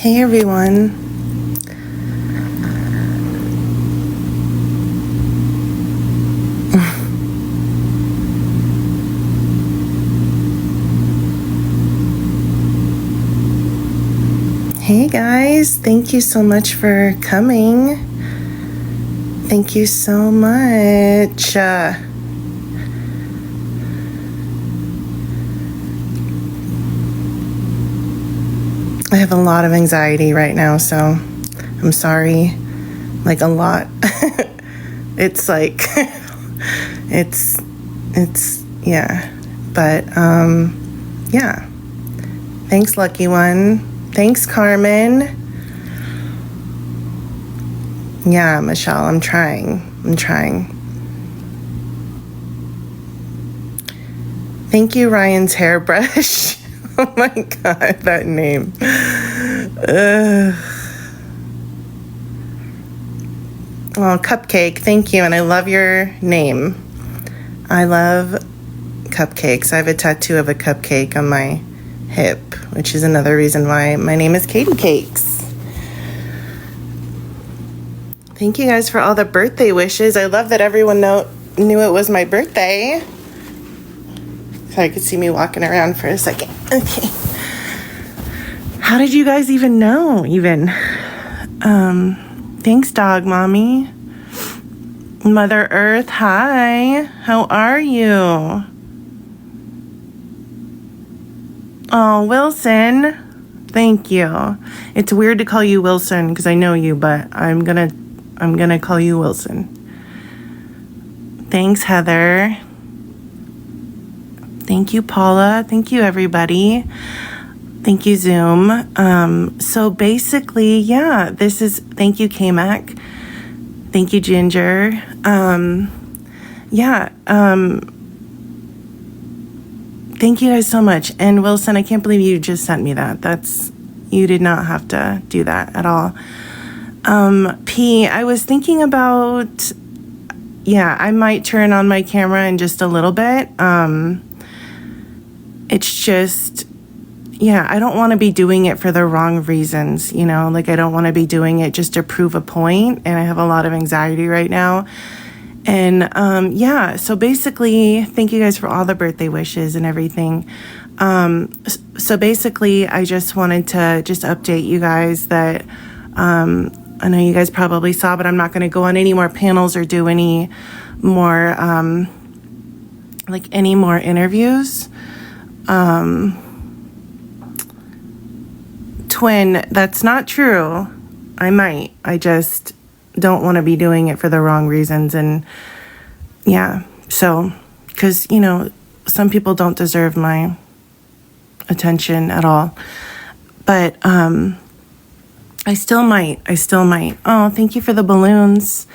Hey everyone. Hey guys, thank you so much for coming. Thank you so much. I have a lot of anxiety right now, so I'm sorry. Like a lot. It's like, it's, yeah. But, yeah. Thanks, lucky one. Thanks, Carmen. Yeah, Michelle, I'm trying. Thank you, Ryan's hairbrush. Oh my God, that name. Well, Cupcake, thank you, and I love your name. I love cupcakes. I have a tattoo of a cupcake on my hip, which is another reason why my name is Katie Cakes. Thank you guys for all the birthday wishes. I love that everyone knew it was my birthday. So I could see me walking around for a second. Okay. How did you guys even know? Thanks, dog mommy. Mother Earth, hi. How are you? Oh, Wilson. Thank you. It's weird to call you Wilson because I know you, but I'm gonna call you Wilson. Thanks, Heather. Thank you, Paula. Thank you, everybody. Thank you, Zoom. So basically, yeah, thank you, K-Mac. Thank you, Ginger. Thank you guys so much. And Wilson, I can't believe you just sent me that. You did not have to do that at all. P, I was thinking about, I might turn on my camera in just a little bit. It's just, I don't want to be doing it for the wrong reasons, like I don't want to be doing it just to prove a point, and I have a lot of anxiety right now. And so basically, thank you guys for all the birthday wishes and everything. So basically, I just wanted to just update you guys that I know you guys probably saw, but I'm not going to go on any more panels or do any more any more interviews. Twin, that's not true. I might. I just don't want to be doing it for the wrong reasons. And so, because, some people don't deserve my attention at all. But I still might. Oh, thank you for the balloons.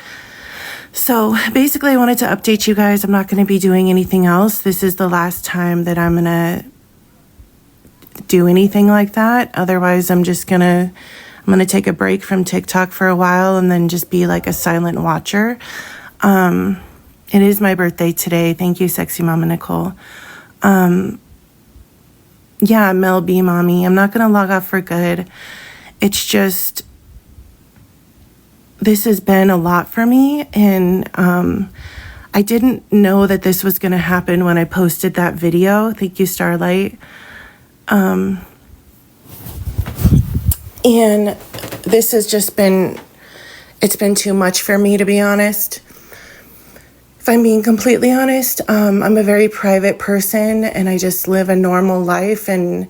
So basically, I wanted to update you guys. I'm not going to be doing anything else. This is the last time that I'm going to do anything like that. Otherwise, I'm going to take a break from TikTok for a while and then just be like a silent watcher. It is my birthday today. Thank you, sexy mama Nicole. Mel B mommy. I'm not going to log off for good. It's just, this has been a lot for me, and I didn't know that this was going to happen when I posted that video. Thank you, Starlight. And this has just been, it's been too much for me, to be honest. If I'm being completely honest, I'm a very private person, and I just live a normal life, and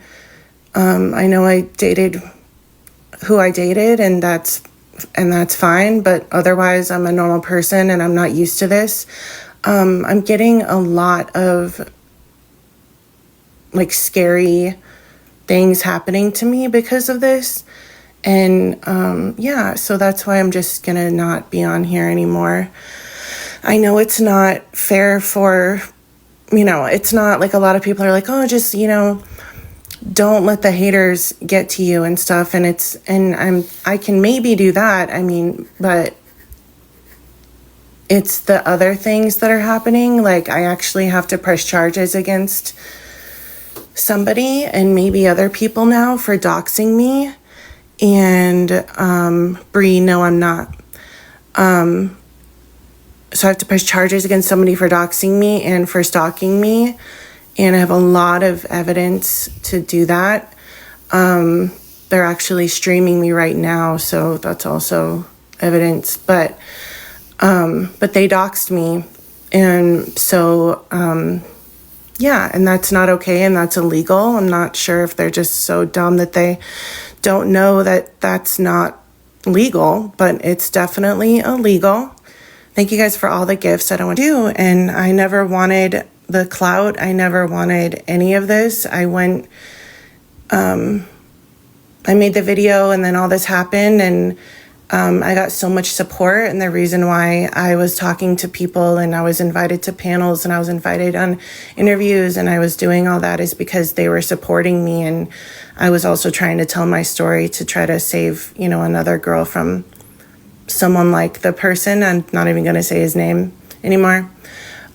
I know I dated who I dated, and that's fine, but otherwise I'm a normal person and I'm not used to this. I'm getting a lot of scary things happening to me because of this. And so that's why I'm just gonna not be on here anymore. I know it's not fair for, it's not like a lot of people are like, oh, just, don't let the haters get to you and stuff. And I can maybe do that. But it's the other things that are happening. Like, I actually have to press charges against somebody and maybe other people now for doxing me. And Bree, no, I'm not. So I have to press charges against somebody for doxing me and for stalking me. And I have a lot of evidence to do that. They're actually streaming me right now, so that's also evidence. But they doxed me. And so, yeah, and that's not okay, and that's illegal. I'm not sure if they're just so dumb that they don't know that that's not legal, but it's definitely illegal. Thank you guys for all the gifts. I don't want to do, and I never wanted the clout. I never wanted any of this. I made the video, and then all this happened, and I got so much support. And the reason why I was talking to people, and I was invited to panels, and I was invited on interviews, and I was doing all that is because they were supporting me. And I was also trying to tell my story to try to save, another girl from someone like the person. I'm not even going to say his name anymore,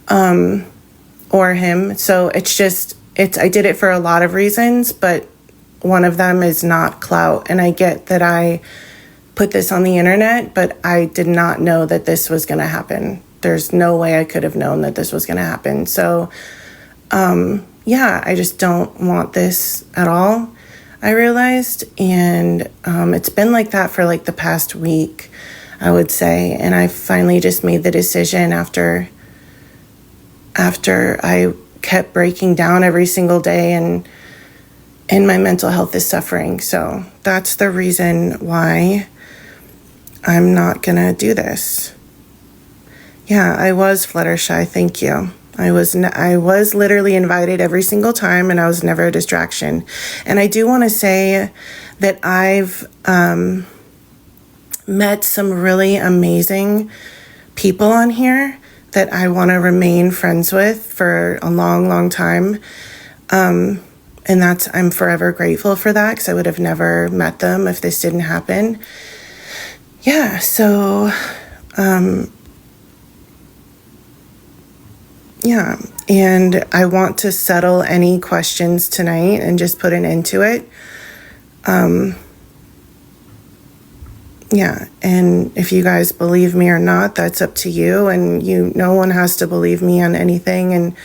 or him. So I did it for a lot of reasons, but one of them is not clout. And I get that I put this on the internet, but I did not know that this was going to happen. There's no way I could have known that this was going to happen. So, I just don't want this at all, I realized. And it's been like that for like the past week, I would say. And I finally just made the decision after I kept breaking down every single day, and my mental health is suffering. So that's the reason why I'm not gonna do this. Yeah, I was Fluttershy. Thank you. I was literally invited every single time, and I was never a distraction. And I do want to say that I've met some really amazing people on here that I want to remain friends with for a long, long time. And I'm forever grateful for that, because I would have never met them if this didn't happen. Yeah, so, and I want to settle any questions tonight and just put an end to it. And if you guys believe me or not, that's up to you, and no one has to believe me on anything.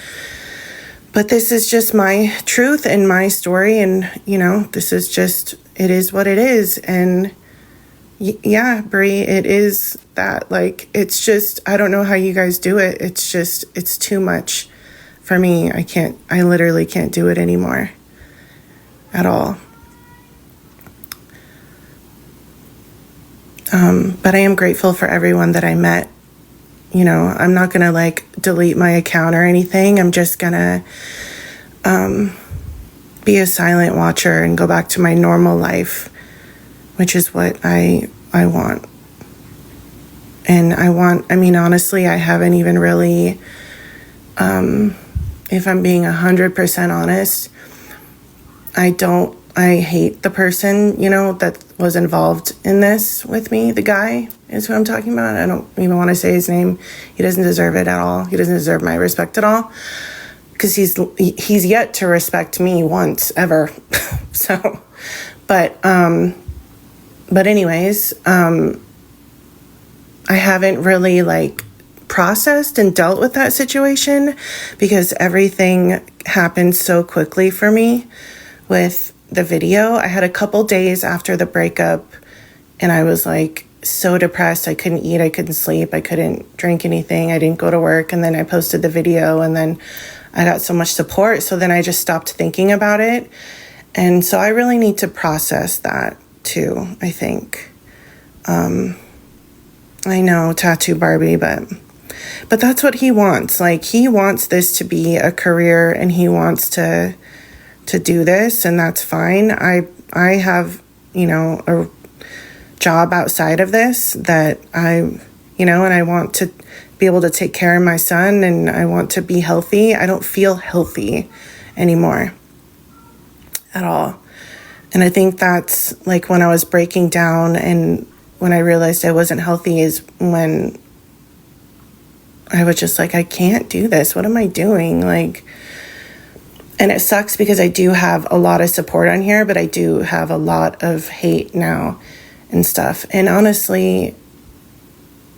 But this is just my truth and my story, and, this is just, it is what it is. And yeah, Brie, it is that, like, it's just, I don't know how you guys do it. It's just, it's too much for me. I literally can't do it anymore at all. But I am grateful for everyone that I met. I'm not going to delete my account or anything. I'm just going to be a silent watcher and go back to my normal life, which is what I want. And honestly, I haven't even really, if I'm being 100% honest, I hate the person, that was involved in this with me. The guy is who I'm talking about. I don't even want to say his name. He doesn't deserve it at all. He doesn't deserve my respect at all, because he's yet to respect me once ever. So, but anyways, I haven't really processed and dealt with that situation, because everything happened so quickly for me with the video. I had a couple days after the breakup, and I was so depressed. I couldn't eat, I couldn't sleep, I couldn't drink anything, I didn't go to work. And then I posted the video, and then I got so much support. So then I just stopped thinking about it. And so I really need to process that too, I think. I know, Tattoo Barbie, but that's what he wants. He wants this to be a career, and he wants to do this, and that's fine. I have, a job outside of this that and I want to be able to take care of my son, and I want to be healthy. I don't feel healthy anymore at all. And I think that's when I was breaking down, and when I realized I wasn't healthy is when I was just I can't do this. What am I doing? And it sucks because I do have a lot of support on here, but I do have a lot of hate now and stuff. And honestly,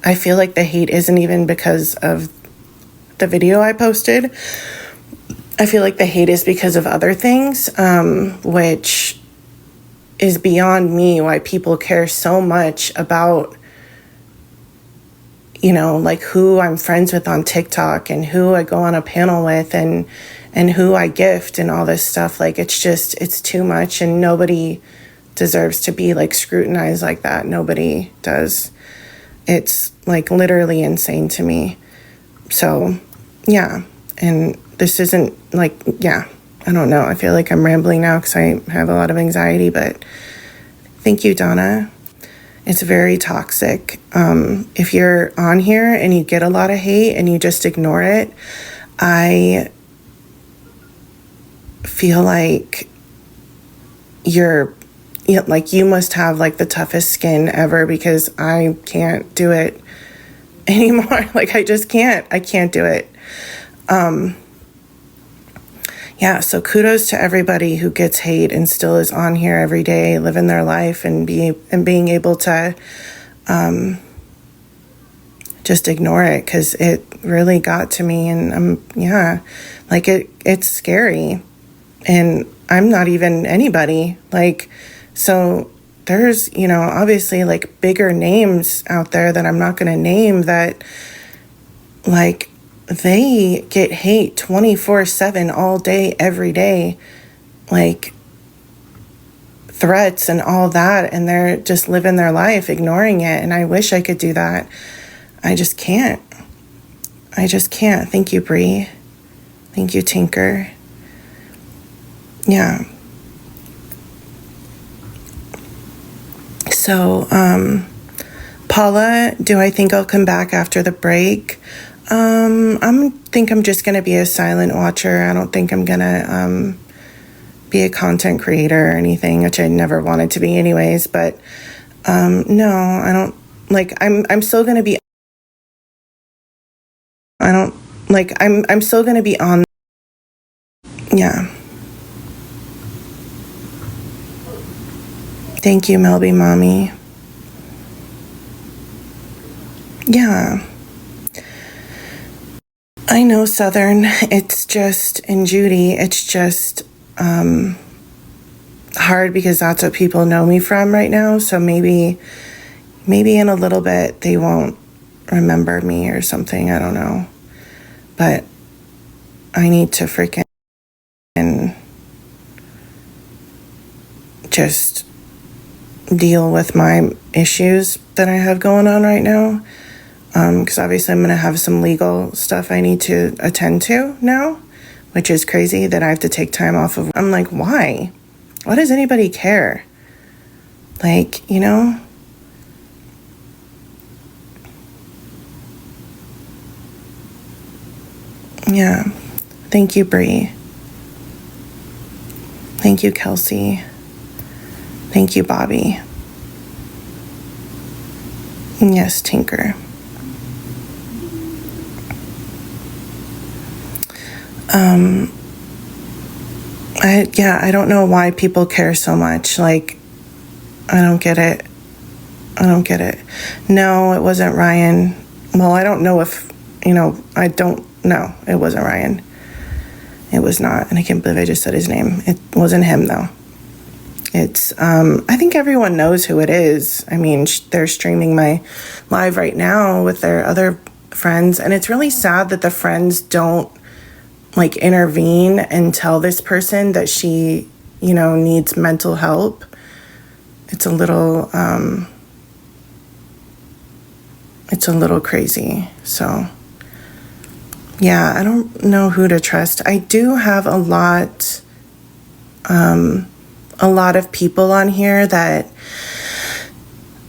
I feel like the hate isn't even because of the video I posted. I feel like the hate is because of other things, which is beyond me, why people care so much about, you know, like who I'm friends with on TikTok and who I go on a panel with and who I gift and all this stuff. Like, it's too much, and nobody deserves to be like scrutinized like that. Nobody does. It's like literally insane to me. So yeah. And this isn't like, yeah, I don't know. I feel like I'm rambling now because I have a lot of anxiety, but thank you, Donna. It's very toxic. If you're on here and you get a lot of hate and you just ignore it, I feel like you must have like the toughest skin ever, because I can't do it anymore. Like, I just can't. I can't do it. Yeah, so kudos to everybody who gets hate and still is on here every day, living their life and being able to just ignore it, because it really got to me. And it's scary. And I'm not even anybody. Like, so there's, you know, obviously like bigger names out there that I'm not going to name that, like, they get hate 24/7 all day, every day, like threats and all that. And they're just living their life, ignoring it. And I wish I could do that. I just can't. Thank you, Bree. Thank you, Tinker. Yeah. So, Paula, do I think I'll come back after the break? I'm just gonna be a silent watcher. I don't think I'm gonna be a content creator or anything, which I never wanted to be anyways. But no, I don't like. I'm still gonna be. I don't like. I'm still gonna be on. Yeah. Thank you, Melby Mommy. Yeah. I know, Southern. It's just, and Judy, it's just hard because that's what people know me from right now. So maybe in a little bit they won't remember me or something. I don't know. But I need to freaking just deal with my issues that I have going on right now. Because obviously I'm going to have some legal stuff I need to attend to now, which is crazy that I have to take time off of. I'm like, why? Why does anybody care? Like, you know? Yeah. Thank you, Bree. Thank you, Kelsey. Thank you, Bobby. Yes, Tinker. I don't know why people care so much. Like, I don't get it. No, it wasn't Ryan. Well, I don't know if, I don't know. It wasn't Ryan. It was not. And I can't believe I just said his name. It wasn't him, though. It's, I think everyone knows who it is. I mean, they're streaming my live right now with their other friends. And it's really sad that the friends don't, like, intervene and tell this person that she, needs mental help. It's a little crazy. So, yeah, I don't know who to trust. I do have a lot of people on here that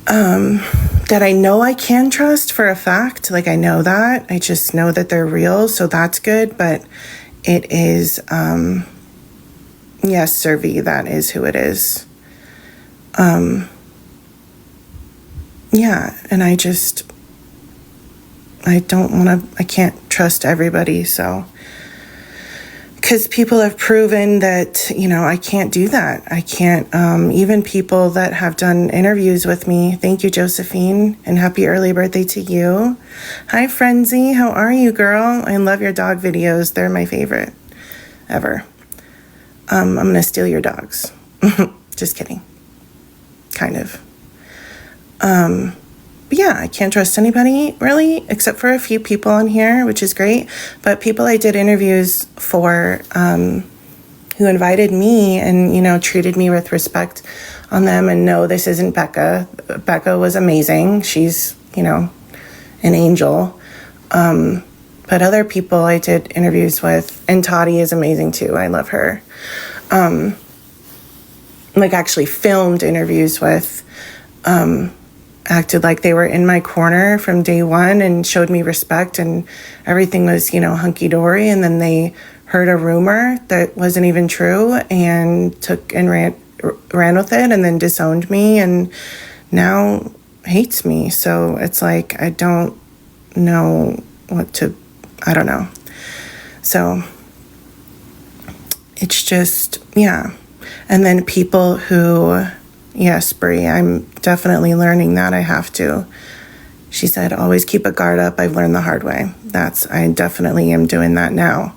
I know I can trust for a fact. Like, I know that. I just know that they're real, so that's good. But it is, yes, Sir V, that is who it is. Yeah, and I can't trust everybody, so because people have proven that, I can't do that. I can't, even people that have done interviews with me. Thank you, Josephine, and happy early birthday to you. Hi, Frenzy. How are you, girl? I love your dog videos. They're my favorite ever. I'm going to steal your dogs. Just kidding. Kind of. But yeah, I can't trust anybody really, except for a few people on here, which is great. But people I did interviews for, who invited me and, treated me with respect on them. And no, this isn't Becca. Becca was amazing. She's, an angel. But other people I did interviews with, and Toddy is amazing too. I love her. Actually filmed interviews with, acted like they were in my corner from day one and showed me respect, and everything was, hunky-dory. And then they heard a rumor that wasn't even true and took and ran with it, and then disowned me, and now hates me. So it's like, I don't know I don't know. So it's just, yeah. And then people who, yes, Brie, I'm definitely learning that. I have to. She said, always keep a guard up. I've learned the hard way. I definitely am doing that now,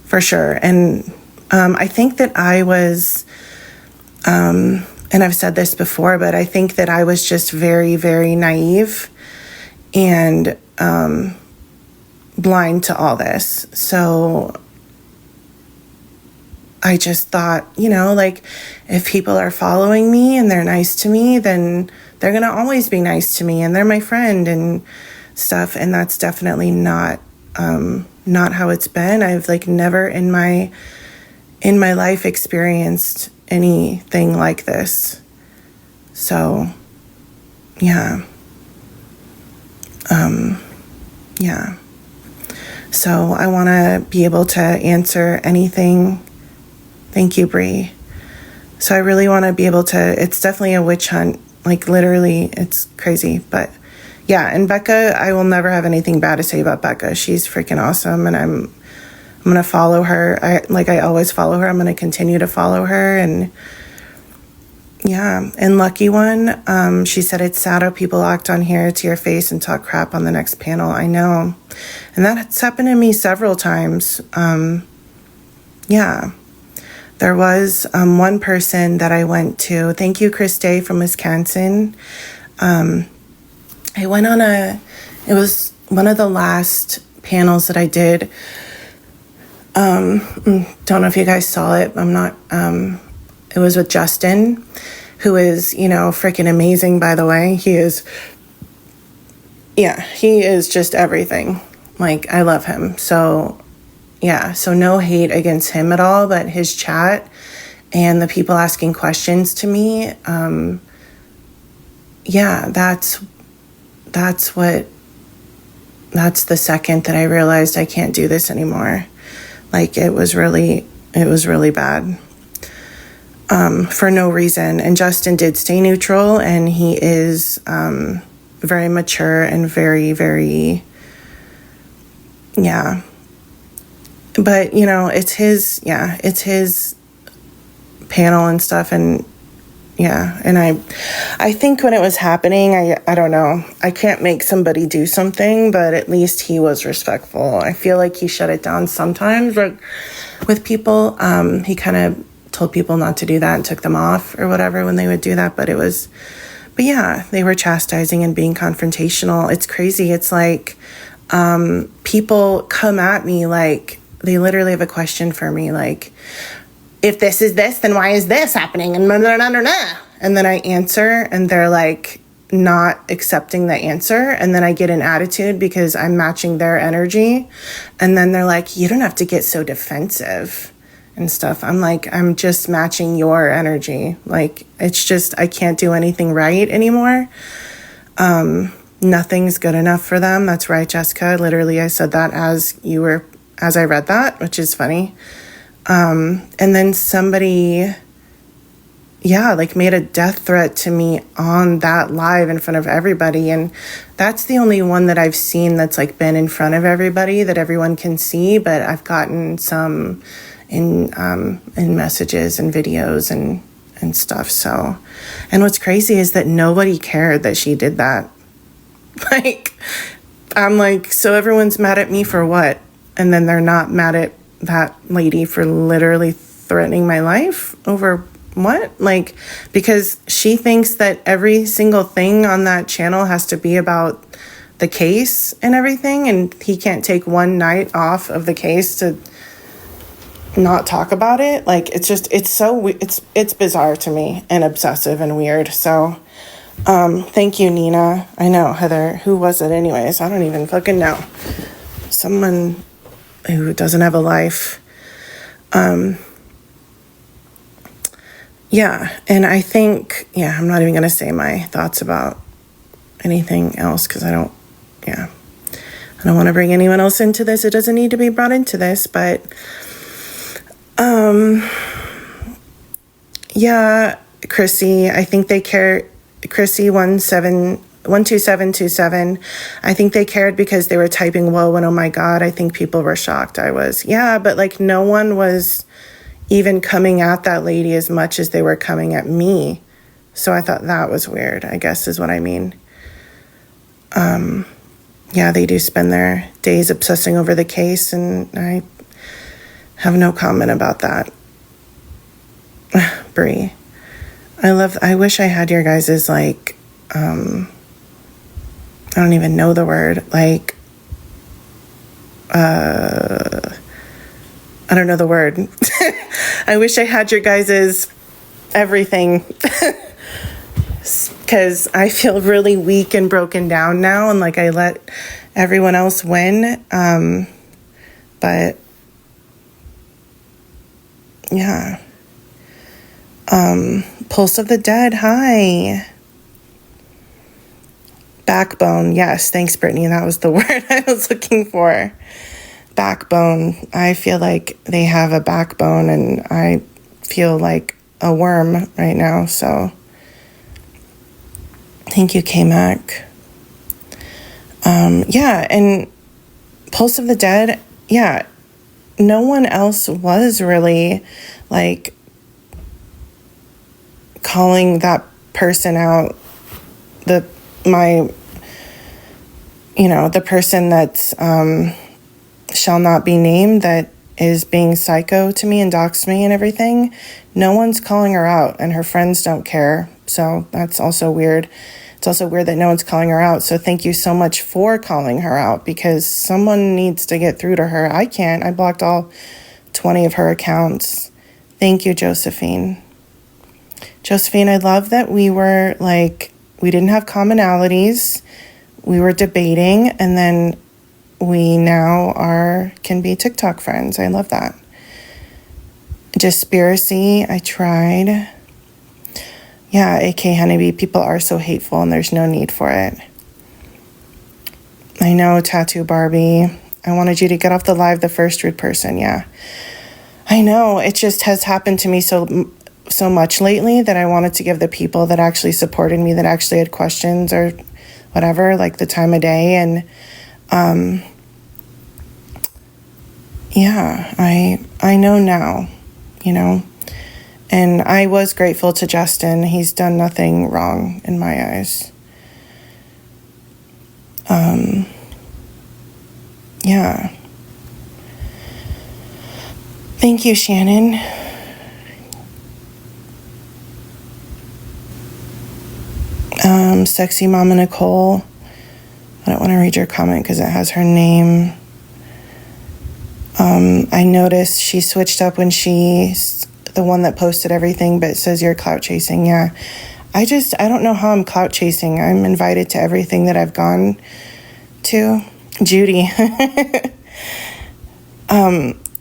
for sure. And I think that I was, and I've said this before, but I think that I was just very, very naive and blind to all this. So I just thought, if people are following me and they're nice to me, then they're going to always be nice to me and they're my friend and stuff. And that's definitely not how it's been. I've never in my life experienced anything like this. So, yeah. Yeah. So I want to be able to answer anything. Thank you, Bree. So I really want to be able to, it's definitely a witch hunt. Literally, it's crazy. But yeah, and Becca, I will never have anything bad to say about Becca. She's freaking awesome, and I'm going to follow her. I always follow her. I'm going to continue to follow her. And yeah, and Lucky One, she said, it's sad how people act on here to your face and talk crap on the next panel. I know. And that's happened to me several times. Yeah. There was one person that I went to. Thank you, Chris Day from Wisconsin. I went on it was one of the last panels that I did. Don't know if you guys saw it. It was with Justin, who is, freaking amazing, by the way. He is just everything. I love him. So yeah, so no hate against him at all, but his chat and the people asking questions to me, that's the second that I realized I can't do this anymore. It was really bad, for no reason. And Justin did stay neutral, and he is, very mature and very, very, yeah. But, it's his panel and stuff. And yeah, and I think when it was happening, I don't know, I can't make somebody do something, but at least he was respectful. I feel like he shut it down sometimes, with people. He kind of told people not to do that and took them off or whatever when they would do that. But yeah, they were chastising and being confrontational. It's crazy. It's people come at me they literally have a question for me, if this is this, then why is this happening? And blah, blah, blah, blah, blah. And then I answer, and they're not accepting the answer. And then I get an attitude because I'm matching their energy. And then they're you don't have to get so defensive and stuff. I'm I'm just matching your energy. It's just, I can't do anything right anymore. Nothing's good enough for them. That's right, Jessica. Literally, I said that as I read that, which is funny. And then somebody yeah, like made a death threat to me on that live in front of everybody. And that's the only one that I've seen that's like been in front of everybody that everyone can see. But I've gotten some in messages and videos and stuff. So, and what's crazy is that nobody cared that she did that. Like, I'm like, so everyone's mad at me for what? And then they're not mad at that lady for literally threatening my life over what? Like, because she thinks that every single thing on that channel has to be about the case and everything, and he can't take one night off of the case to not talk about it. Like, it's just, it's bizarre to me and obsessive and weird. So, thank you, Nina. I know, Heather. Who was it anyways? I don't even fucking know. Someone who doesn't have a life. Yeah, and I think, I'm not even going to say my thoughts about anything else because I don't want to bring anyone else into this. It doesn't need to be brought into this, but, Chrissy, I think they care, Chrissy 12727, I think they cared because they were typing whoa and oh my God. I think people were shocked. I was, but like no one was even coming at that lady as much as they were coming at me. So I thought that was weird, I guess is what I mean. They do spend their days obsessing over the case, and I have no comment about that. Bree, I wish I had your guys's, like, I don't even know the word, like, I don't know the word. I wish I had your guys's everything because I feel really weak and broken down now, and like I let everyone else win. But yeah. Pulse of the Dead, hi. Backbone, yes, thanks, Brittany. That was the word I was looking for. Backbone. I feel like they have a backbone, and I feel like a worm right now. So, thank you, K-Mac. And Pulse of the Dead, no one else was really like calling that person out. The person that's shall not be named, that is being psycho to me and doxed me and everything. No one's calling her out, and her friends don't care. So that's also weird. It's also weird that no one's calling her out. So thank you so much for calling her out, because someone needs to get through to her. I can't. I blocked all 20 of her accounts. Thank you, Josephine. Josephine, I love that we were like, we didn't have commonalities. We were debating, and then we now can be TikTok friends. I love that. Dispiracy, I tried. Yeah, AK Honeybee, people are so hateful and there's no need for it. I know, Tattoo Barbie. I wanted you to get off the live, the first rude person, yeah. I know, it just has happened to me so much lately that I wanted to give the people that actually supported me, that actually had questions or whatever, like the time of day. And I know now, and I was grateful to Justin. He's done nothing wrong in my eyes. Thank you, Shannon. Sexy Mama Nicole. I don't want to read your comment because it has her name. I noticed she switched up when she's the one that posted everything, but it says you're clout chasing. Yeah. I don't know how I'm clout chasing. I'm invited to everything that I've gone to. Judy.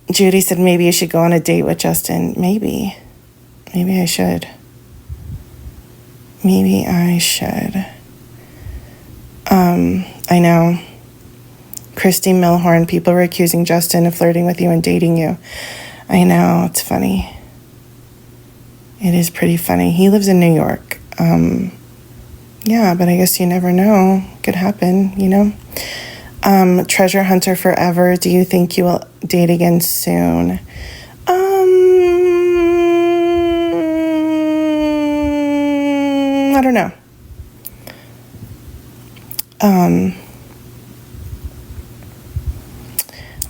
Judy said maybe you should go on a date with Justin. Maybe I should. I know. Christy Milhorn, people were accusing Justin of flirting with you and dating you. I know, it's funny. It is pretty funny. He lives in New York. Yeah, but I guess you never know. Could happen, you know? Treasure hunter forever. Do you think you will date again soon? I don't know.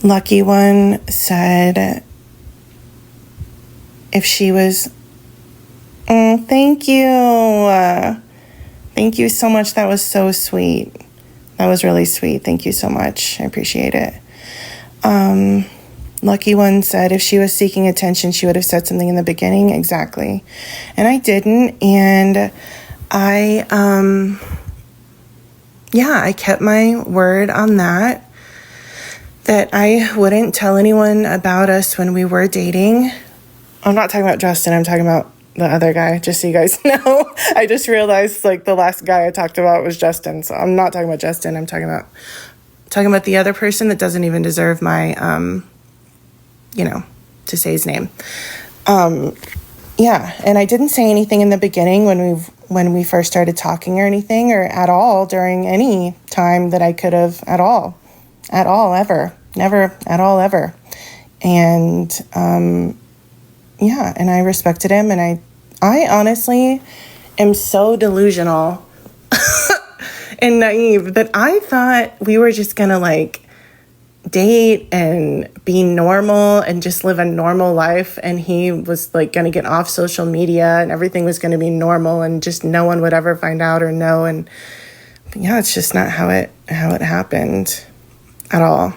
Lucky One said if she was... thank you. Thank you so much. That was so sweet. That was really sweet. Thank you so much. I appreciate it. Lucky One said if she was seeking attention, she would have said something in the beginning. Exactly. And I didn't. And I kept my word on that I wouldn't tell anyone about us when we were dating. I'm not talking about Justin. I'm talking about the other guy, just so you guys know. I just realized, like, the last guy I talked about was Justin. So I'm not talking about Justin. I'm talking about the other person that doesn't even deserve my, to say his name. Yeah, and I didn't say anything in the beginning when we first started talking or anything, or at all during any time that I could have at all, ever, never at all, ever. And, and I respected him, and I honestly am so delusional and naive that I thought we were just gonna, like, date and be normal and just live a normal life, and he was, like, gonna get off social media and everything was gonna be normal and just no one would ever find out or know. And yeah, it's just not how it happened at all.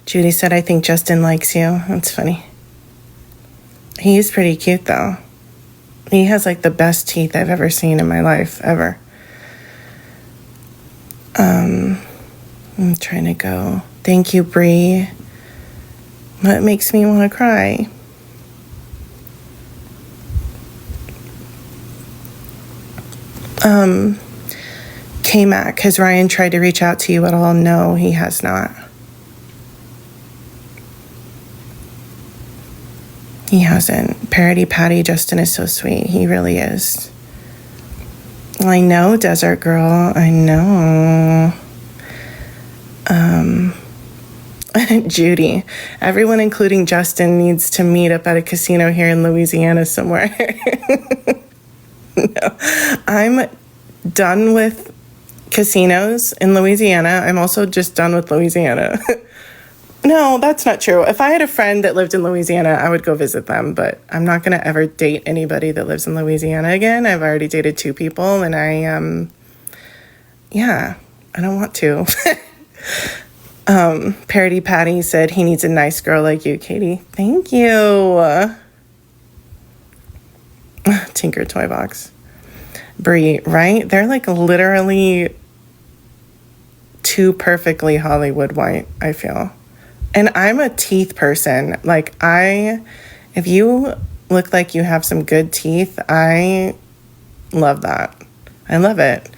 Judy said, I think Justin likes you. That's funny. He is pretty cute, though. He has, like, the best teeth I've ever seen in my life, ever. I'm trying to go. Thank you, Bree. What makes me want to cry? K-Mac, has Ryan tried to reach out to you at all? No, he has not. He hasn't. Parody Patty, Justin is so sweet. He really is. I know, Desert Girl. I know. Judy. Everyone, including Justin, needs to meet up at a casino here in Louisiana somewhere. No. I'm done with casinos in Louisiana. I'm also just done with Louisiana. No, that's not true. If I had a friend that lived in Louisiana, I would go visit them, but I'm not going to ever date anybody that lives in Louisiana again. I've already dated 2 people, and I don't want to. Parody Patty said he needs a nice girl like you, Katie. Thank you. Tinker Toy Box. Brie, right? They're, like, literally too perfectly Hollywood white, I feel. And I'm a teeth person. Like, if you look like you have some good teeth, I love that. I love it.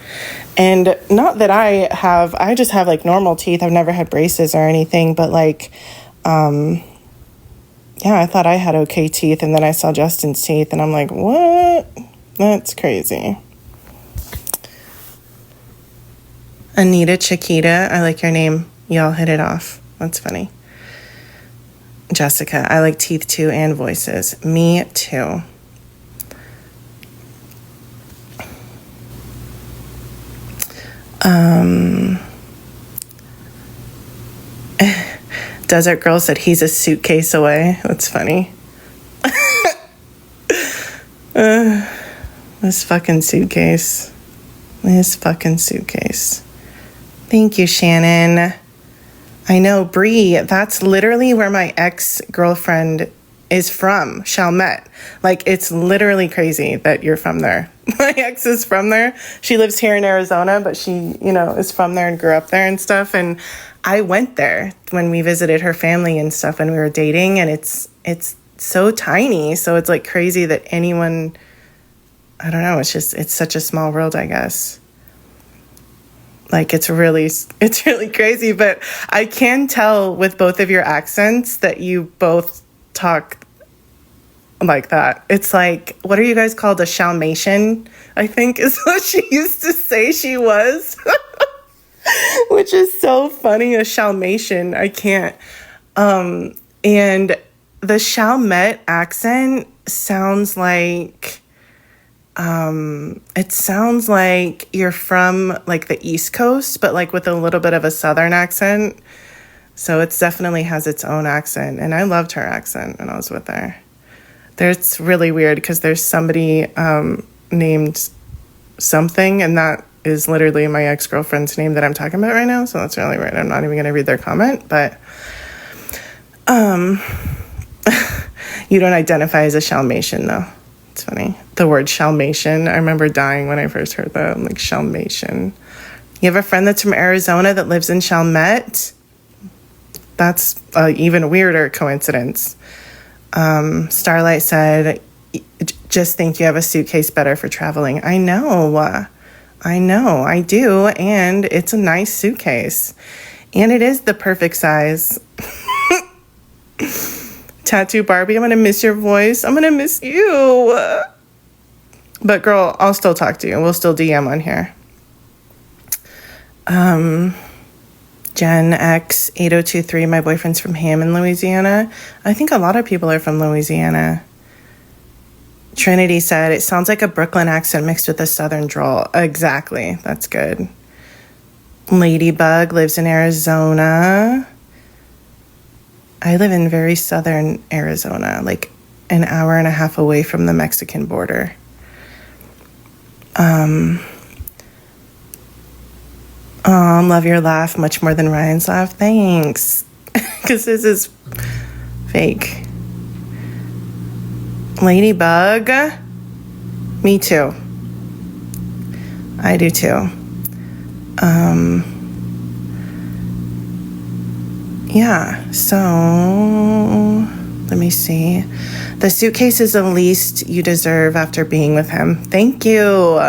And not that I just have, like, normal teeth. I've never had braces or anything, but, like, I thought I had okay teeth, and then I saw Justin's teeth, and I'm like, what? That's crazy. Anita Chiquita, I like your name. Y'all hit it off. That's funny. Jessica, I like teeth too and voices. Me too. Desert Girl said he's a suitcase away. That's funny. This fucking suitcase. Thank you, Shannon. I know, Bree, that's literally where my ex-girlfriend is from, Chalmette. Like, it's literally crazy that you're from there. My ex is from there. She lives here in Arizona, but she, is from there and grew up there and stuff. And I went there when we visited her family and stuff when we were dating, and it's so tiny. So it's, like, crazy that anyone, I don't know, it's such a small world, I guess. Like, it's really crazy, but I can tell with both of your accents that you both talk like that. It's like, what are you guys called? A Shalmation, I think is what she used to say she was. Which is so funny, a Shalmation. I can't. And the Chalmette accent sounds like, it sounds like you're from like the East Coast, but like with a little bit of a Southern accent. So it definitely has its own accent. And I loved her accent when I was with her. It's really weird because there's somebody named something, and that is literally my ex-girlfriend's name that I'm talking about right now. So that's really weird. I'm not even going to read their comment, but you don't identify as a Shalmation, though. It's funny. The word Shalmation, I remember dying when I first heard that. I'm like, Shalmation. You have a friend that's from Arizona that lives in Chalmette? That's an even weirder coincidence. Starlight said, just think you have a suitcase better for traveling. I know, I do. And it's a nice suitcase. And it is the perfect size. Tattoo Barbie, I'm going to miss your voice. I'm going to miss you. But girl, I'll still talk to you. We'll still DM on here. Gen X 8023, my boyfriend's from Hammond, Louisiana. I think a lot of people are from Louisiana. Trinity said, it sounds like a Brooklyn accent mixed with a Southern drawl. Exactly. That's good. Ladybug lives in Arizona. I live in very southern Arizona, like an hour and a half away from the Mexican border. Oh, love your laugh much more than Ryan's laugh. Thanks. Because this is fake. Ladybug. Me too. I do too. Yeah, so let me see. The suitcase is the least you deserve after being with him. Thank you.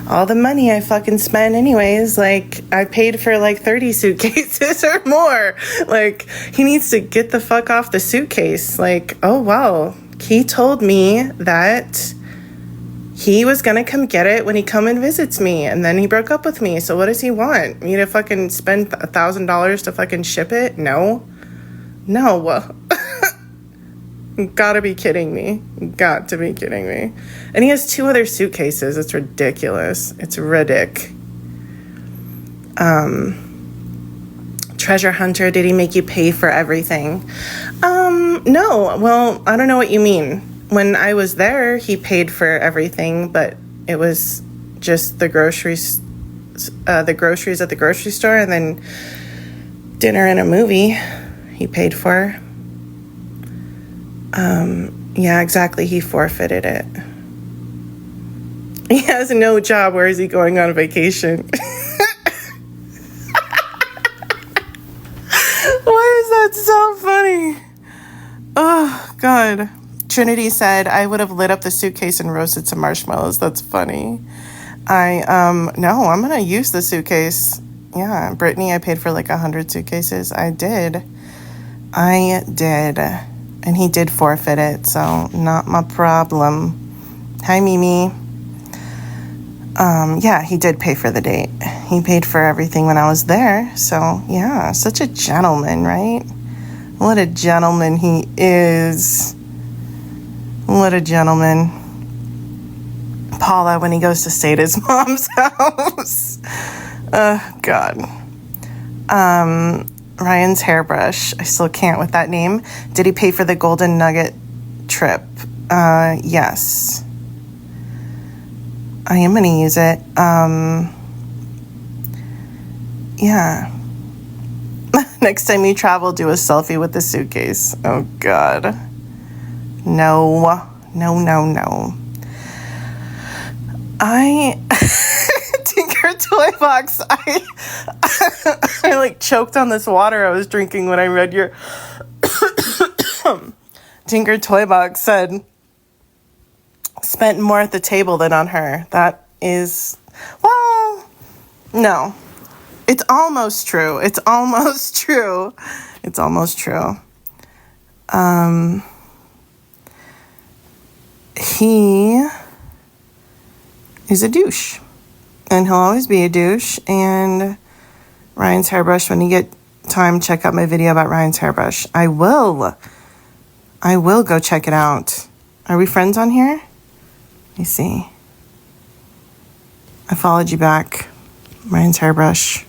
All the money I fucking spent anyways, like, I paid for like 30 suitcases or more. Like, he needs to get the fuck off the suitcase. Like, oh, wow. He told me that he was gonna come get it when he come and visits me, and then he broke up with me. So what does he want? Me to fucking spend $1,000 to fucking ship it? No. Gotta be kidding me. Got to be kidding me. And he has 2 other suitcases. It's ridiculous. It's ridic. Treasure Hunter, did he make you pay for everything? No. Well, I don't know what you mean. When I was there, he paid for everything, but it was just the groceries at the grocery store, and then dinner and a movie he paid for. Yeah, exactly. He forfeited it. He has no job. Where is he going on vacation? Why is that so funny? Oh, God. Trinity said, I would have lit up the suitcase and roasted some marshmallows. That's funny. No, I'm going to use the suitcase. Yeah, Brittany, I paid for like 100 suitcases. I did. And he did forfeit it, so not my problem. Hi, Mimi. Yeah, he did pay for the date. He paid for everything when I was there. So, yeah, such a gentleman, right? What a gentleman he is. What a gentleman. Paula, when he goes to stay at his mom's house. God. Ryan's hairbrush. I still can't with that name. Did he pay for the Golden Nugget trip? Yes. I am going to use it. Yeah. Next time you travel, do a selfie with the suitcase. Oh, God. No. Tinker Toy Box. I like choked on this water I was drinking when I read your Tinker Toy Box said spent more at the table than on her. That is, well, no. It's almost true. It's almost true. It's almost true. He is a douche. And he'll always be a douche. And Ryan's hairbrush, when you get time, check out my video about Ryan's hairbrush. I will go check it out. Are we friends on here? Let me see. I followed you back. Ryan's hairbrush.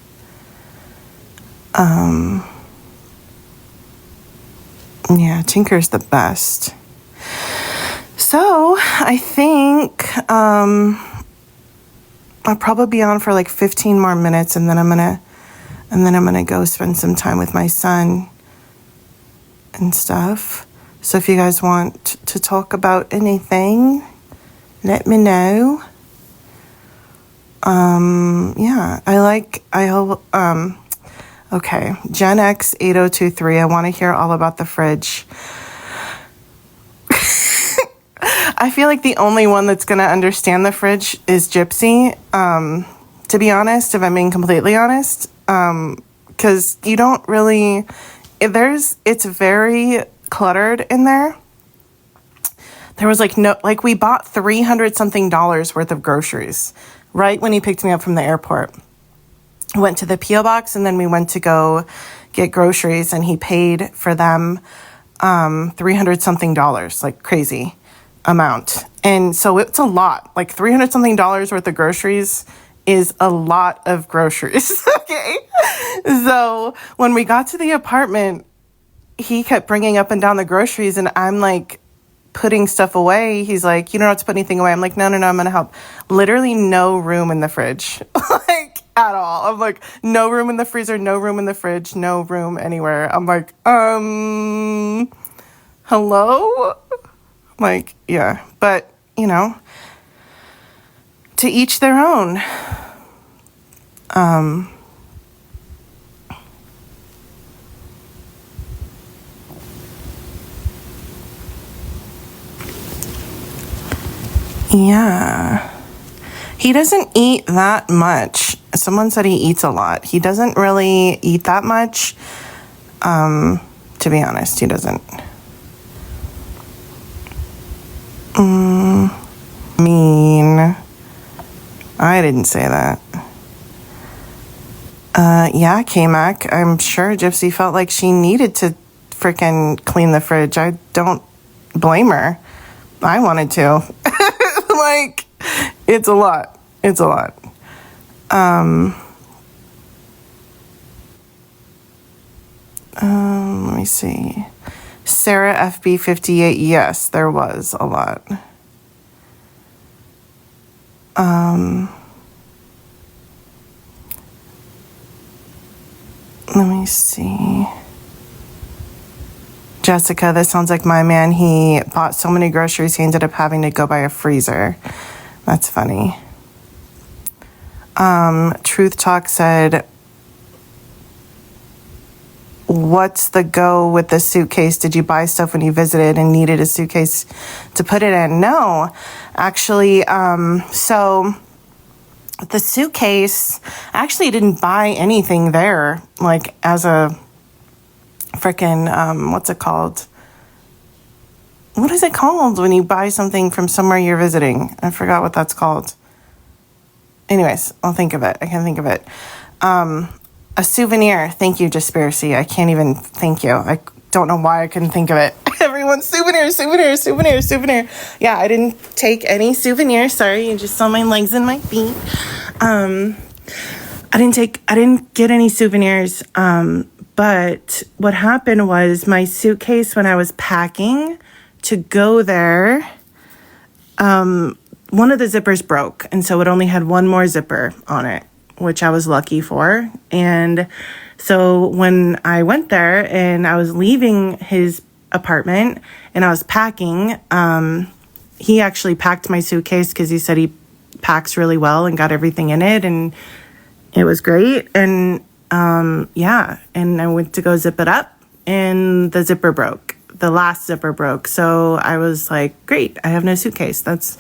Yeah, Tinker's the best. So I think I'll probably be on for like 15 more minutes, and then I'm gonna go spend some time with my son and stuff. So if you guys want to talk about anything, let me know. Okay, Gen X 8023, I want to hear all about the fridge. I feel like the only one that's going to understand the fridge is Gypsy, to be honest, if I'm being completely honest, because you don't really, it's very cluttered in there. There was we bought $300 something worth of groceries right when he picked me up from the airport. Went to the P.O. box, and then we went to go get groceries, and he paid for them $300 something, like crazy amount. And so it's a lot. Like $300 something worth of groceries is a lot of groceries. Okay. So when we got to the apartment, he kept bringing up and down the groceries, and I'm like putting stuff away. He's like, you don't have to put anything away. I'm like, no, I'm going to help. Literally no room in the fridge. Like, at all. I'm like, no room in the freezer, no room in the fridge, no room anywhere. I'm like, hello? Like, yeah. But, to each their own. Yeah. He doesn't eat that much. Someone said he eats a lot. He doesn't really eat that much. To be honest, he doesn't. Mean. I didn't say that. Yeah, K-Mac. I'm sure Gypsy felt like she needed to freaking clean the fridge. I don't blame her. I wanted to. Like, it's a lot. It's a lot. Let me see. Sarah FB58. Yes, there was a lot. Let me see. Jessica, this sounds like my man. He bought so many groceries, he ended up having to go buy a freezer. That's funny. Truth Talk said, what's the go with the suitcase? Did you buy stuff when you visited and needed a suitcase to put it in? No, actually, so the suitcase, I actually didn't buy anything there, like as a freaking, what's it called? What is it called when you buy something from somewhere you're visiting? I forgot what that's called. Anyways, I'll think of it. I can think of it. A souvenir. Thank you, Jaspercy. I can't even thank you. I don't know why I couldn't think of it. Everyone's souvenir. Yeah, I didn't take any souvenirs. Sorry, you just saw my legs and my feet. I didn't get any souvenirs. But what happened was my suitcase, when I was packing to go there, one of the zippers broke. And so it only had one more zipper on it, which I was lucky for. And so when I went there and I was leaving his apartment and I was packing, he actually packed my suitcase because he said he packs really well and got everything in it. And it was great. And yeah, and I went to go zip it up and the zipper broke. The last zipper broke. So I was like, great, I have no suitcase. That's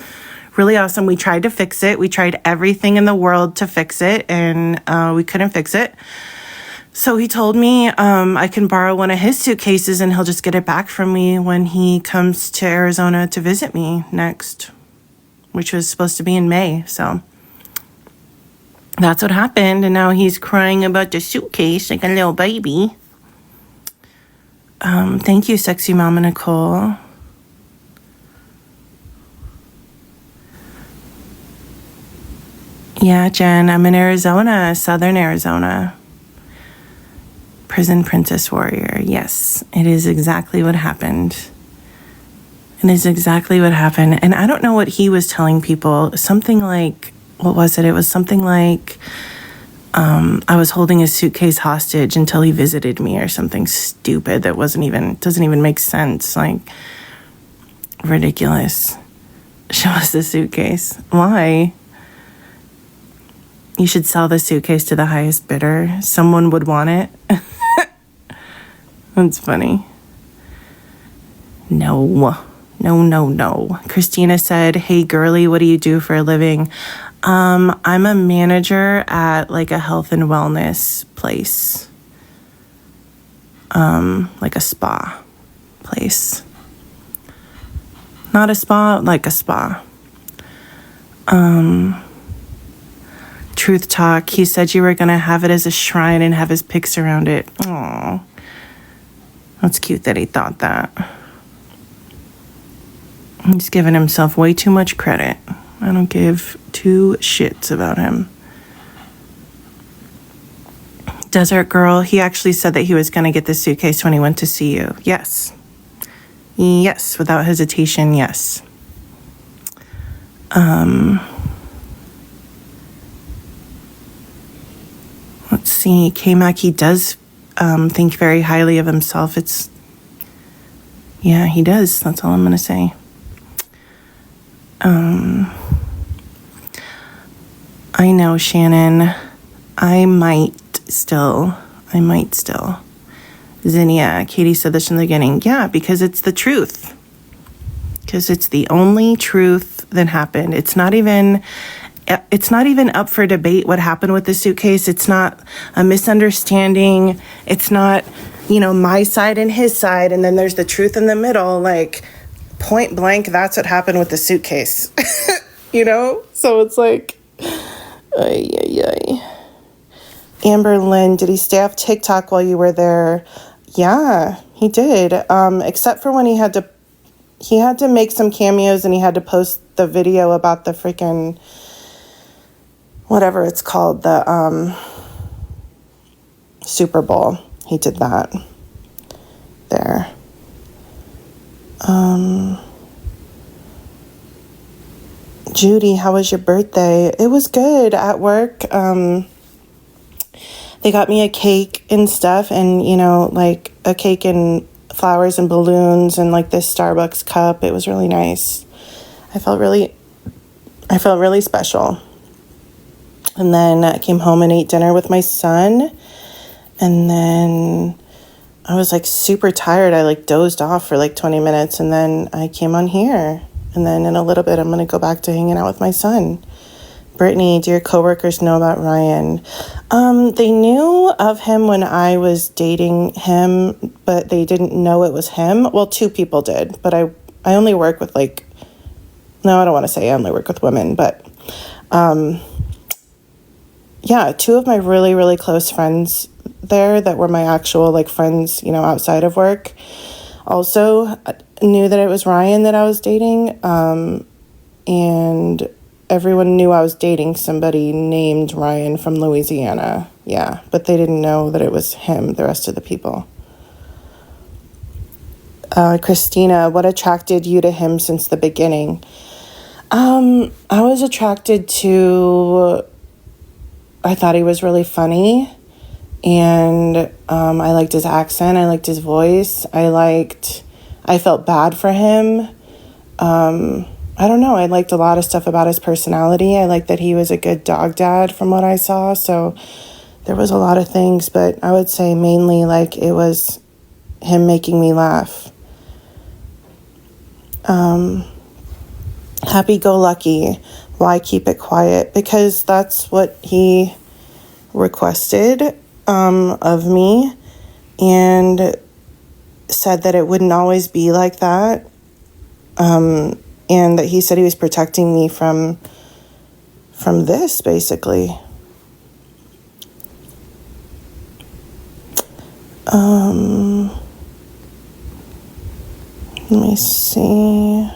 really awesome. We tried to fix it. We tried everything in the world to fix it, and we couldn't fix it. So he told me I can borrow one of his suitcases and he'll just get it back from me when he comes to Arizona to visit me next, which was supposed to be in May. So that's what happened. And now he's crying about the suitcase like a little baby. Thank you, Sexy Mama Nicole. Yeah, Jen, I'm in Arizona, Southern Arizona. Prison Princess Warrior. Yes, it is exactly what happened. It is exactly what happened. And I don't know what he was telling people. Something like, what was it? It was something like, I was holding his suitcase hostage until he visited me, or something stupid that doesn't even make sense. Like, ridiculous. Show us the suitcase. Why? You should sell the suitcase to the highest bidder. Someone would want it. That's funny. No. Christina said, hey, girly, what do you do for a living? I'm a manager at like a health and wellness place. Like a spa place. Not a spa, like a spa. Truth Talk, he said you were going to have it as a shrine and have his pics around it. Aww. That's cute that he thought that. He's giving himself way too much credit. I don't give two shits about him. Desert Girl, he actually said that he was going to get the suitcase when he went to see you. Yes. Yes, without hesitation, yes. Let's see. K-Mac, he does think very highly of himself. Yeah, he does. That's all I'm going to say. I know, Shannon. I might still. Zinnia, Katie said this in the beginning. Yeah, because it's the truth. Because it's the only truth that happened. It's not even up for debate what happened with the suitcase. It's not a misunderstanding. It's not, my side and his side, and then there's the truth in the middle. Like, point blank, that's what happened with the suitcase. So it's like, ay. Amber Lynn, did he stay off TikTok while you were there? Yeah, he did. Except for when he had to make some cameos, and he had to post the video about the freaking, whatever it's called, the Super Bowl. He did that there. Judy, how was your birthday? It was good at work. They got me a cake and stuff, and like a cake and flowers and balloons and like this Starbucks cup. It was really nice. I felt really special. And then I came home and ate dinner with my son. And then I was like super tired. I like dozed off for like 20 minutes, and then I came on here. And then in a little bit, I'm going to go back to hanging out with my son. Brittany, do your coworkers know about Ryan? They knew of him when I was dating him, but they didn't know it was him. Well, two people did, but I only work with I don't want to say I only work with women, but yeah, two of my really, really close friends there that were my actual like friends, outside of work, also knew that it was Ryan that I was dating. And everyone knew I was dating somebody named Ryan from Louisiana. Yeah, but they didn't know that it was him, the rest of the people. Christina, what attracted you to him since the beginning? I was attracted to, I thought he was really funny, and I liked his accent, I liked his voice, I felt bad for him. I don't know, I liked a lot of stuff about his personality. I liked that he was a good dog dad from what I saw, so there was a lot of things, but I would say mainly like it was him making me laugh. happy-go-lucky. Why keep it quiet? Because that's what he requested of me, and said that it wouldn't always be like that, and that he said he was protecting me from this, basically. Let me see.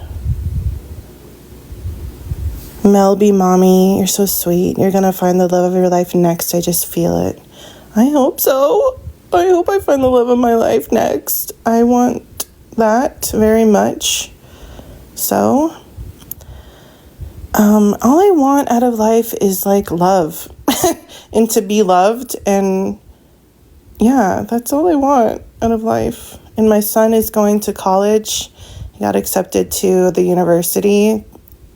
Melby, mommy, you're so sweet. You're gonna find the love of your life next. I just feel it. I hope so. I hope I find the love of my life next. I want that very much. So, all I want out of life is like love and to be loved. And yeah, that's all I want out of life. And my son is going to college. He got accepted to the university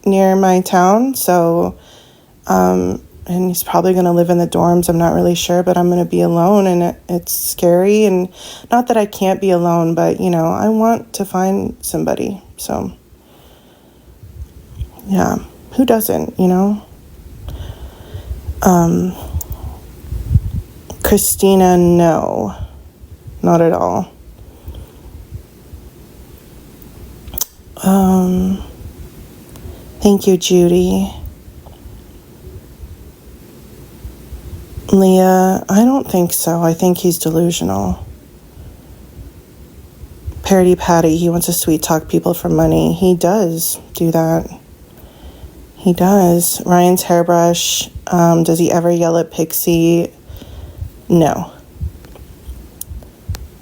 near my town. So, and he's probably going to live in the dorms. I'm not really sure, but I'm going to be alone, and it's scary. And not that I can't be alone, but, you know, I want to find somebody. So, yeah, who doesn't, you know? Christina, no, not at all. Thank you, Judy. Leah, I don't think so. I think he's delusional. Parody Patty, he wants to sweet talk people for money. He does do that. He does. Ryan's hairbrush, does he ever yell at Pixie? No.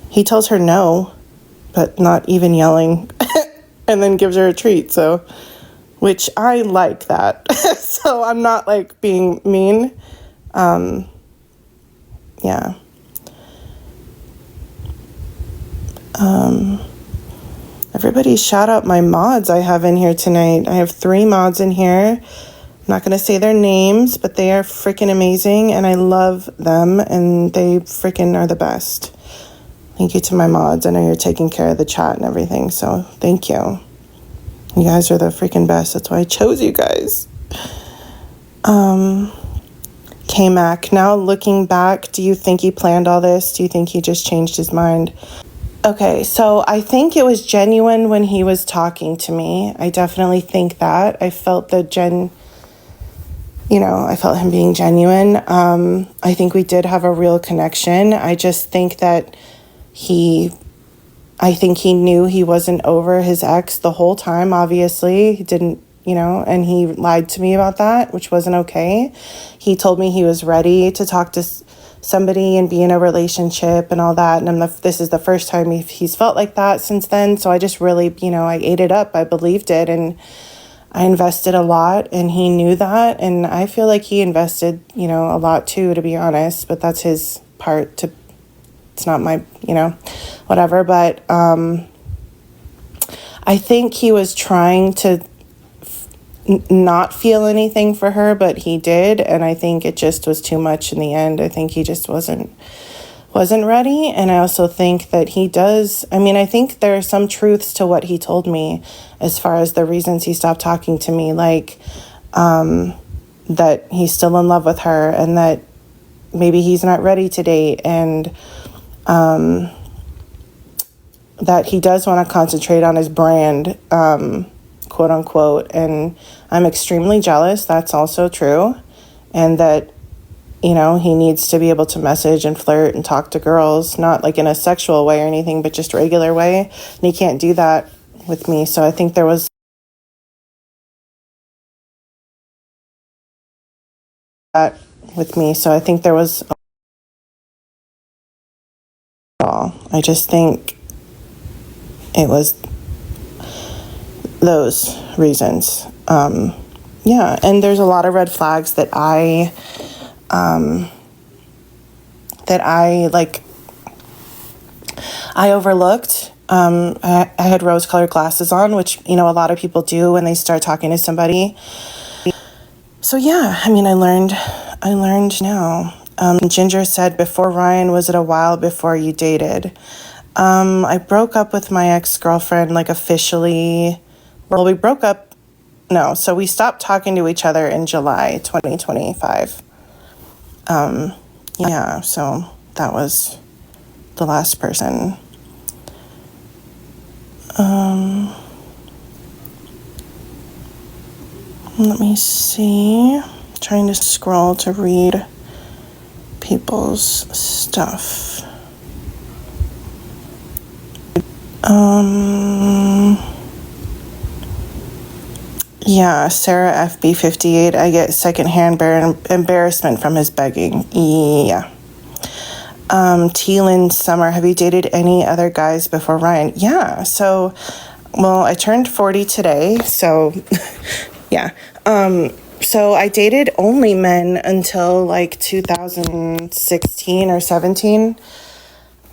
He tells her no, but not even yelling, and then gives her a treat, so, which I like that. So I'm not like being mean. Yeah. Everybody shout out my mods I have in here tonight. I have 3 mods in here. I'm not going to say their names, but they are freaking amazing, and I love them, and they freaking are the best. Thank you to my mods. I know you're taking care of the chat and everything, so thank you. You guys are the freaking best. That's why I chose you guys. K-Mac, now looking back, do you think he planned all this? Do you think he just changed his mind? Okay, so I think it was genuine when he was talking to me. I definitely think that. I felt I felt him being genuine. I think we did have a real connection. I just think that he knew he wasn't over his ex the whole time, obviously. He didn't, and he lied to me about that, which wasn't okay. He told me he was ready to talk to somebody and be in a relationship and all that. And this is the first time he's felt like that since then. So I just really, I ate it up. I believed it, and I invested a lot, and he knew that. And I feel like he invested, a lot too, to be honest, but that's his part it's not my, whatever. But I think he was trying to not feel anything for her, but he did. And I think it just was too much in the end. I think he just wasn't ready. And I also think that he does. I think there are some truths to what he told me as far as the reasons he stopped talking to me, like that he's still in love with her, and that maybe he's not ready to date, and that he does want to concentrate on his brand, quote unquote. And I'm extremely jealous. That's also true. And that, he needs to be able to message and flirt and talk to girls, not like in a sexual way or anything, but just regular way. And he can't do that with me. So I think there was that with me. So I think there was I just think it was those reasons. Yeah, and there's a lot of red flags that I overlooked. I had rose-colored glasses on, which, a lot of people do when they start talking to somebody. So yeah, I learned now. Ginger said, before Ryan, was it a while before you dated? I broke up with my ex-girlfriend, officially. Well, we broke up no. So we stopped talking to each other in July 2025. Yeah, so that was the last person. Let me see. Trying to scroll to read people's stuff. Yeah, Sarah FB58. I get secondhand embarrassment from his begging. Yeah. Teelan Summer. Have you dated any other guys before Ryan? Yeah. So, well, I turned 40 today. So, yeah. So I dated only men until like 2016 or 17.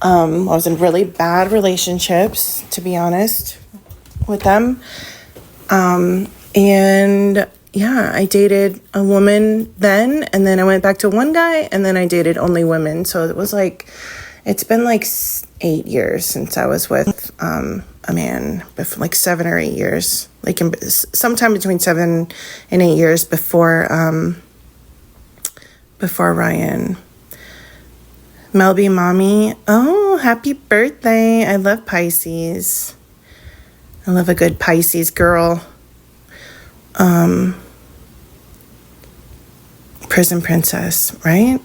I was in really bad relationships, to be honest, with them. And yeah, I dated a woman then, and then I went back to one guy, and then I dated only women. So it was like, it's been like 8 years since I was with a man, like 7 or 8 years, like sometime between 7 and 8 years before Ryan. Melby Mommy, oh, happy birthday. I love Pisces. I love a good Pisces girl. Prison Princess, right?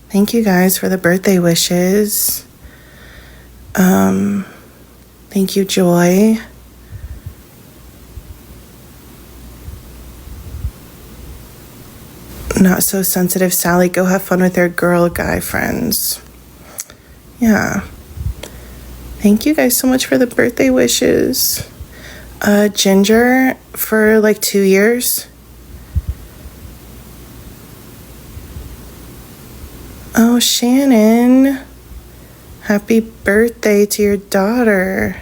Thank you guys for the birthday wishes. Thank you, Joy. Not so sensitive, Sally. Go have fun with your guy friends. Yeah. Thank you guys so much for the birthday wishes. Ginger for like 2 years. Oh, Shannon. Happy birthday to your daughter.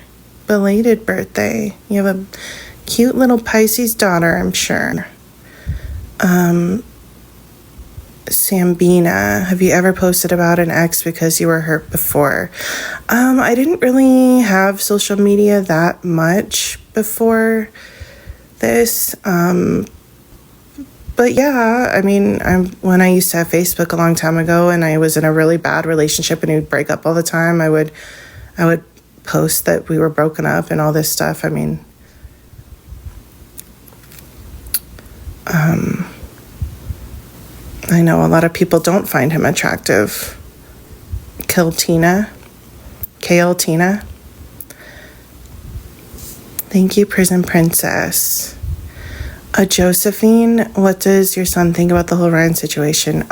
Belated birthday. You have a cute little Pisces daughter, I'm sure. Sambina, have you ever posted about an ex because you were hurt before? I didn't really have social media that much before this. But yeah, I mean, when I used to have Facebook a long time ago and I was in a really bad relationship and we'd break up all the time, I would post that we were broken up and all this stuff. I mean, I know a lot of people don't find him attractive. KL Tina. Thank you, Prison Princess. Josephine, what does your son think about the whole Ryan situation?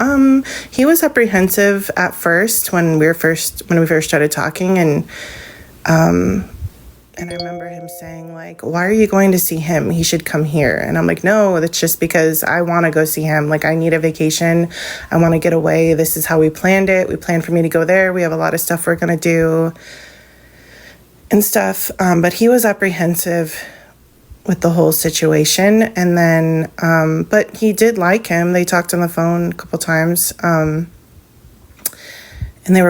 He was apprehensive at first when we first started talking, and I remember him saying, like, why are you going to see him? He should come here. And I'm like, no, that's just because I want to go see him. Like, I need a vacation. I want to get away. This is how we planned it. We planned for me to go there. We have a lot of stuff we're going to do and stuff. But he was apprehensive with the whole situation. And then, but he did like him. They talked on the phone a couple times. And they were